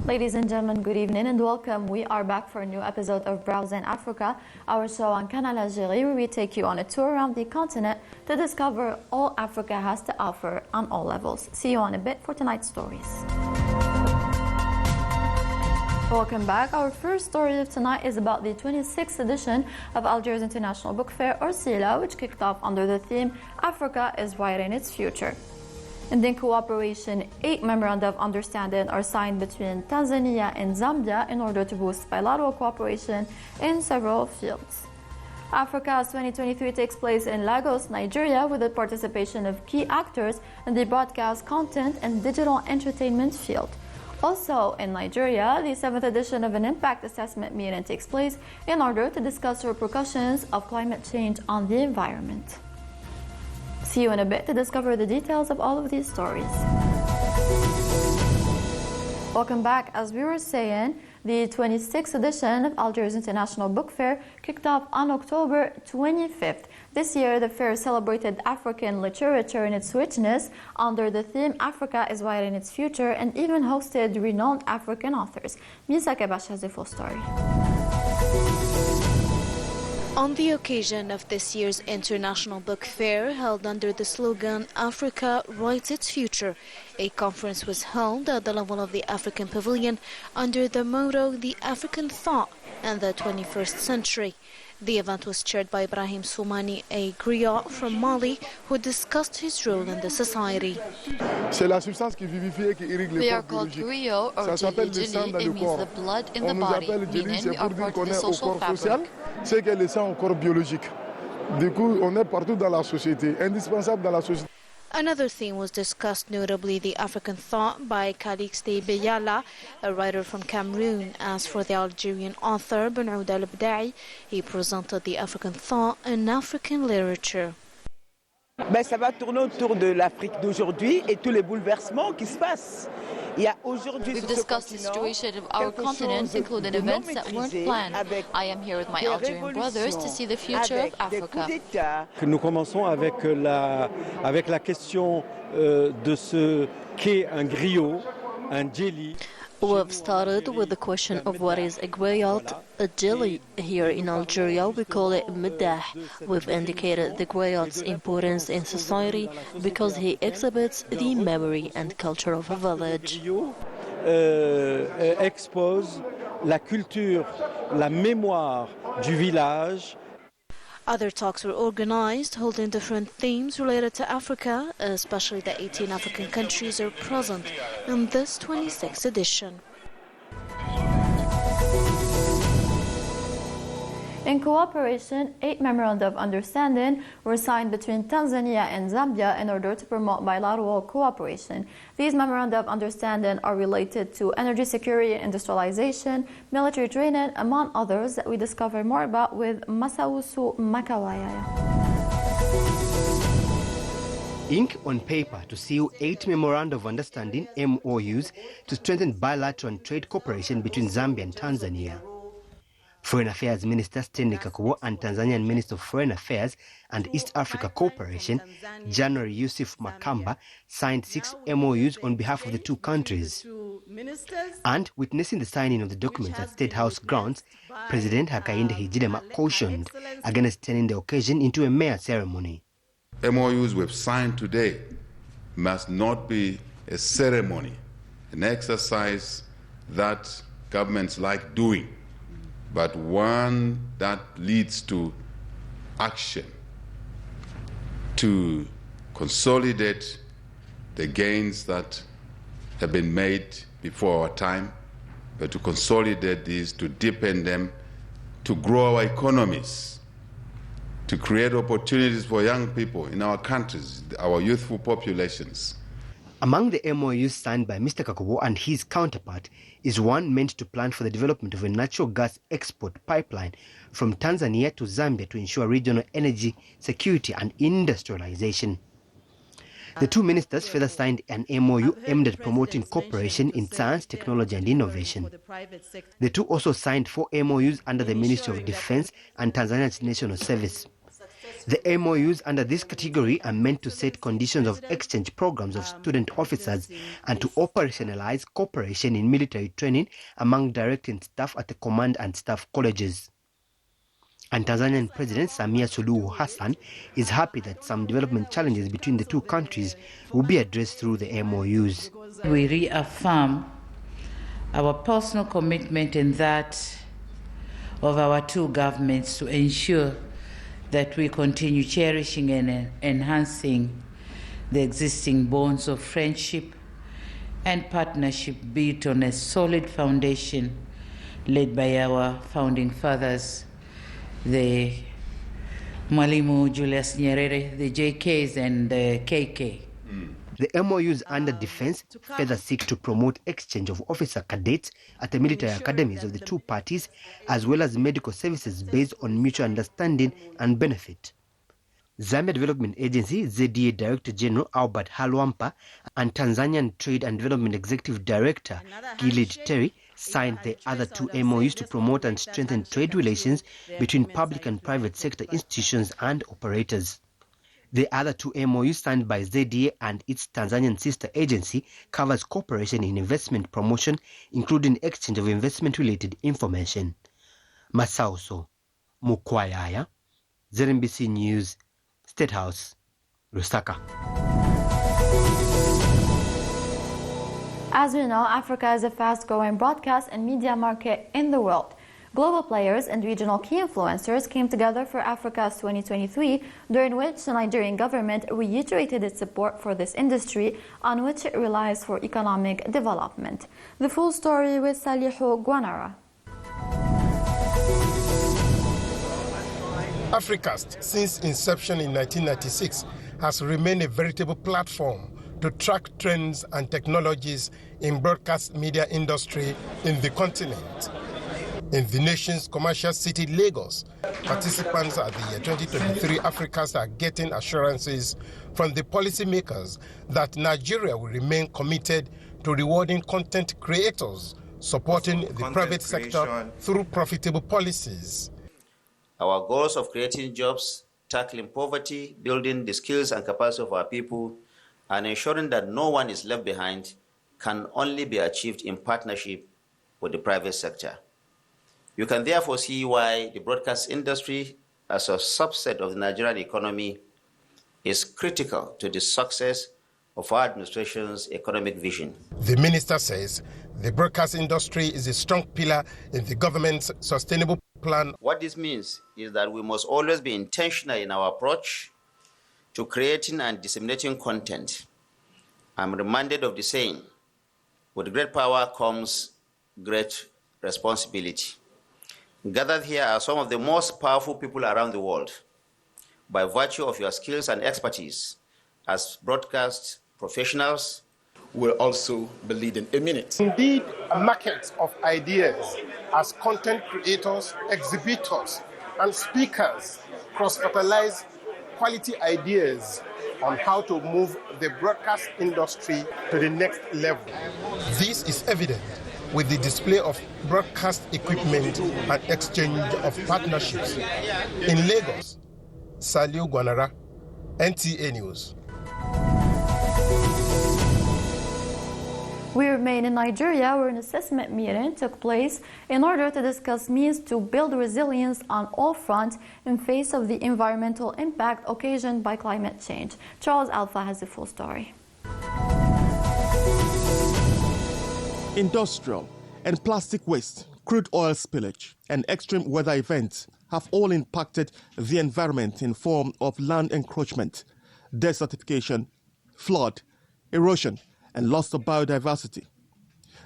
Ladies and gentlemen, good evening and welcome. We are back for a new episode of Browsing Africa, our show on Canal Algérie, where we take you on a tour around the continent to discover all Africa has to offer on all levels. See you in a bit for tonight's stories. Welcome back. Our first story of tonight is about the 26th edition of Alger's International Book Fair, or SILA, which kicked off under the theme Africa is Writing Its Future. And in cooperation, 8 memoranda of understanding are signed between Tanzania and Zambia in order to boost bilateral cooperation in several fields. Africa's 2023 takes place in Lagos, Nigeria, with the participation of key actors in the broadcast content and digital entertainment field. Also in Nigeria, the 7th edition of an impact assessment meeting takes place in order to discuss repercussions of climate change on the environment. See you in a bit to discover the details of all of these stories. Welcome back. As we were saying, the 26th edition of Alger's International Book Fair kicked off on October 25th. This year, the fair celebrated African literature in its richness under the theme Africa is Writing Its Future, and even hosted renowned African authors. Misa Kabash has a full story. On the occasion of this year's International Book Fair, held under the slogan Africa Writes Its Future, a conference was held at the level of the African Pavilion under the motto The African Thought and the 21st Century. The event was chaired by Ibrahim Soumani, a griot from Mali, who discussed his role in the society. We are called griot or jeli. It means the blood in the body, meaning we are part of the social fabric. C'est que le sang au corps biologique. Du coup, on est partout dans la société, indispensable dans la société. Another theme was discussed, notably the African Thought by Calixte Beyala, a writer from Cameroon. As for the Algerian author Benoud Al-Bda'i, he presented the African Thought in African literature. Ça va tourner autour de l'Afrique d'aujourd'hui et tous les bouleversements qui se passent. We've discussed the situation of our continent, including events that weren't planned. I am here with my Algerian brothers to see the future of Africa. Nous commençons avec la question de ce qu'est un griot, un jeli. We've started with the question of what is a griot, a jeli. Here in Algeria we call it middah. We've indicated the griot's importance in society because he exhibits the memory and culture of a village. Expose la culture, la mémoire du village. Other talks were organized, holding different themes related to Africa, especially the 18 African countries are present in this 26th edition. In cooperation, 8 memoranda of understanding were signed between Tanzania and Zambia in order to promote bilateral cooperation. These memoranda of understanding are related to energy security and industrialization, military training, among others that we discover more about with Masausu Makawaya. Ink on paper to seal 8 memoranda of understanding (MOUs) to strengthen bilateral and trade cooperation between Zambia and Tanzania. Foreign Affairs Minister Stanley Kakubo and Tanzanian Minister of Foreign Affairs and East Africa Cooperation, January Yusuf Makamba, signed 6 MOUs on behalf of the two countries. And witnessing the signing of the documents at State House grounds, President Hakainde Hichilema cautioned against turning the occasion into a mere ceremony. MOUs we've signed today must not be a ceremony, an exercise that governments like doing, but one that leads to action to consolidate the gains that have been made before our time, but to consolidate these, to deepen them, to grow our economies, to create opportunities for young people in our countries, our youthful populations. Among the MOUs signed by Mr. Kakubo and his counterpart is one meant to plan for the development of a natural gas export pipeline from Tanzania to Zambia to ensure regional energy security and industrialization. The two ministers further signed an MOU aimed at promoting cooperation in science, technology and innovation. The two also signed 4 MOUs under the Ministry of Defense and Tanzania's National Service. The MOUs under this category are meant to set conditions of exchange programs of student officers and to operationalize cooperation in military training among directing staff at the command and staff colleges. And Tanzanian President Samia Suluhu Hassan is happy that some development challenges between the two countries will be addressed through the MOUs. We reaffirm our personal commitment in that of our two governments to ensure that we continue cherishing and enhancing the existing bonds of friendship and partnership built on a solid foundation led by our founding fathers, the Mwalimu Julius Nyerere, the JKs and the KK. The MOUs under defense further seek to promote exchange of officer cadets at the military academies of the two parties, as well as medical services based on mutual understanding and benefit. Zambia Development Agency ZDA Director General Albert Halwampa and Tanzanian Trade and Development Executive Director Gilead Terry signed the other two MOUs to promote and strengthen trade relations between public and private sector institutions and operators. The other two MOUs signed by ZDA and its Tanzanian sister agency covers cooperation in investment promotion, including exchange of investment-related information. Masauso Mukwayaya, ZNBC News, State House, Lusaka. As we know, Africa is a fast-growing broadcast and media market in the world. Global players and regional key influencers came together for Africa's 2023, during which the Nigerian government reiterated its support for this industry on which it relies for economic development. The full story with Salihu Guanara. Africast, since inception in 1996, has remained a veritable platform to track trends and technologies in broadcast media industry in the continent. In the nation's commercial city, Lagos, participants at the 2023 Africast are getting assurances from the policymakers that Nigeria will remain committed to rewarding content creators, supporting the private sector through profitable policies. Our goals of creating jobs, tackling poverty, building the skills and capacity of our people, and ensuring that no one is left behind can only be achieved in partnership with the private sector. You can therefore see why the broadcast industry, as a subset of the Nigerian economy, is critical to the success of our administration's economic vision. The minister says the broadcast industry is a strong pillar in the government's sustainable plan. What this means is that we must always be intentional in our approach to creating and disseminating content. I'm reminded of the saying, with great power comes great responsibility. Gathered here are some of the most powerful people around the world. By virtue of your skills and expertise as broadcast professionals, will also be leading a minute. Indeed, a market of ideas as content creators, exhibitors, and speakers cross-fertilize quality ideas on how to move the broadcast industry to the next level. This is evident with the display of broadcast equipment and exchange of partnerships. In Lagos, Saliu Guanara, NTA News. We remain in Nigeria, where an assessment meeting took place in order to discuss means to build resilience on all fronts in face of the environmental impact occasioned by climate change. Charles Alpha has the full story. Industrial and plastic waste, crude oil spillage, and extreme weather events have all impacted the environment in form of land encroachment, desertification, flood, erosion, and loss of biodiversity.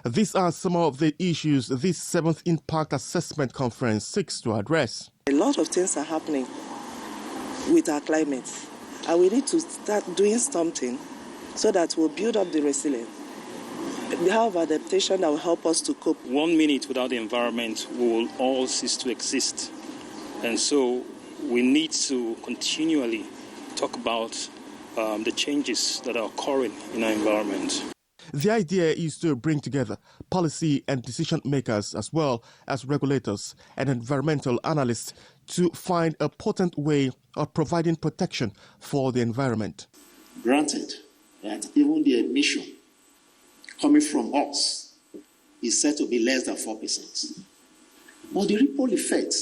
These are some of the issues this 7th Impact Assessment Conference seeks to address. A lot of things are happening with our climate, and we need to start doing something so that we'll build up the resilience. We have adaptation that will help us to cope. 1 minute without the environment, we will all cease to exist. And so we need to continually talk about the changes that are occurring in our environment. The idea is to bring together policy and decision makers, as well as regulators and environmental analysts, to find a potent way of providing protection for the environment. Granted that even the emission coming from us is said to be less than 4%, but the ripple effect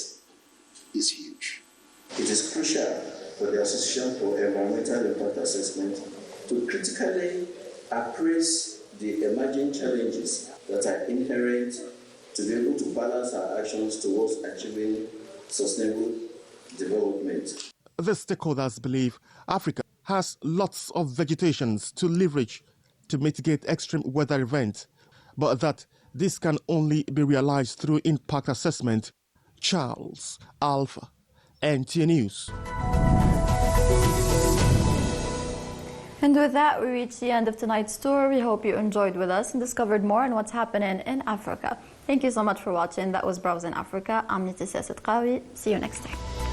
is huge. It is crucial for the Association for Environmental Impact Assessment to critically appraise the emerging challenges that are inherent to be able to balance our actions towards achieving sustainable development. The stakeholders believe Africa has lots of vegetations to leverage to mitigate extreme weather events, but that this can only be realized through impact assessment. Charles Alpha, NTA News. And with that, we reach the end of tonight's tour. We hope you enjoyed with us and discovered more on what's happening in Africa. Thank you so much for watching. That was Browse in Africa. I'm Nitisa Sidqawi. See you next time.